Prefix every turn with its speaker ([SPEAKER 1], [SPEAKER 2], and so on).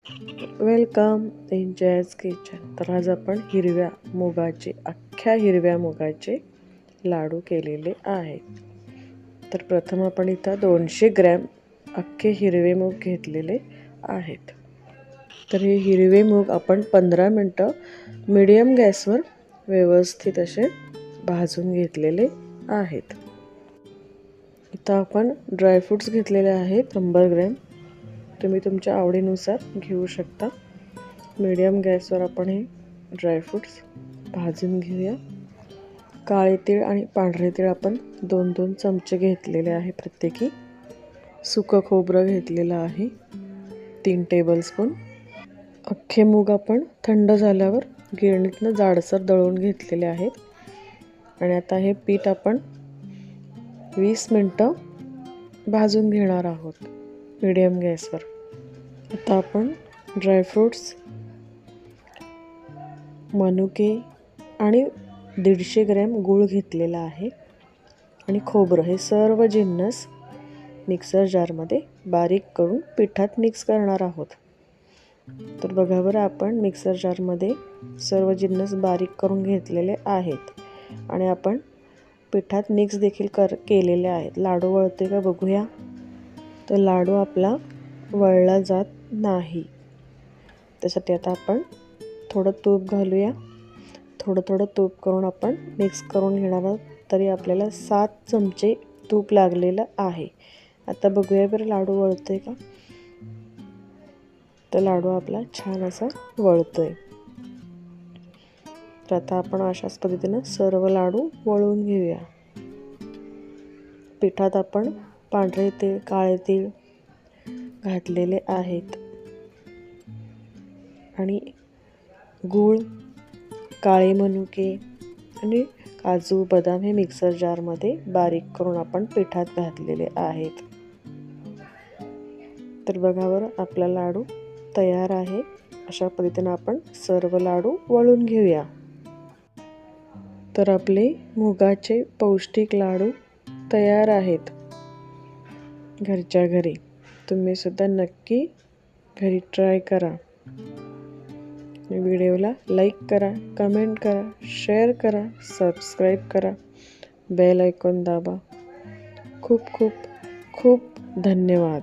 [SPEAKER 1] Welcome in जयज kitchen. तर आज आपण अख्ख्या हिरव्या मुगाचे लाडू केलेले आहेत. तर प्रथम आपण इथं 200 ग्रॅम अख्खे हिरवे मूग घेतलेले आहेत. तर हे हिरवे मूग आपण 15 मिनटं मीडियम गॅसवर व्यवस्थित असे भाजून घेतलेले आहेत. इथं आपण ड्रायफ्रूट्स घेतलेले आहेत 100 ग्रॅम. तुम्ही तुमच्या आवडीनुसार घेऊ शकता. मीडियम गॅसवर आपण हे ड्रायफ्रूट्स भाजून घेऊया. काळे तीळ आणि पांढरे तीळ आपण 2-2 चमचे घेतलेले आहे प्रत्येकी. सुकं खोबरं घेतलेलं आहे 3 टेबलस्पून. अख्खे मूग आपण थंड झाल्यावर गिरणीतनं जाडसर दळून घेतलेले आहेत. आणि आता हे पीठ आपण 20 मिनटं भाजून घेणार आहोत मीडियम गॅसवर. आता आपण ड्रायफ्रूट्स, मनुके आणि 150 ग्रॅम गूळ घेतलेला आहे आणि खोबरं हे सर्व जिन्नस मिक्सर जारमध्ये बारीक करून पिठात मिक्स करणार आहोत. तर बघा बरं, आपण मिक्सर जारमध्ये सर्व जिन्नस बारीक करून घेतलेले आहेत आणि आपण पिठात मिक्स देखील केलेले आहेत. लाडू वळते का बघूया. तर लाडू आपला वळला जात नाही. त्यासाठी आता आपण थोडं तूप घालूया. थोडं तूप करून आपण मिक्स करून घेणार आहोत. तरी आपल्याला 7 चमचे तूप लागलेलं आहे. आता बघूया बरं लाडू वळतोय का. तर लाडू आपला छान असा वळतोय. तर आता आपण अशाच पद्धतीनं सर्व लाडू वळून घेऊया. पिठात आपण पांढरे तीळ, काळे तीळ घातलेले आहेत आणि गूळ, काळे मनुके आणि काजू, बदाम हे मिक्सर जारमध्ये बारीक करून आपण पिठात घातलेले आहेत. तर बघा बरं, आपला लाडू तयार आहे. अशा पद्धतीनं आपण सर्व लाडू वळून घेऊया. तर आपले मुगाचे पौष्टिक लाडू तयार आहेत घरच्या घरी. तुम्ही सुद्धा नक्की घरी ट्राय करा. व्हिडिओला लाईक करा, कमेंट करा, शेअर करा, सबस्क्राईब करा, बेल आयकॉन दाबा. खूप खूप खूप धन्यवाद.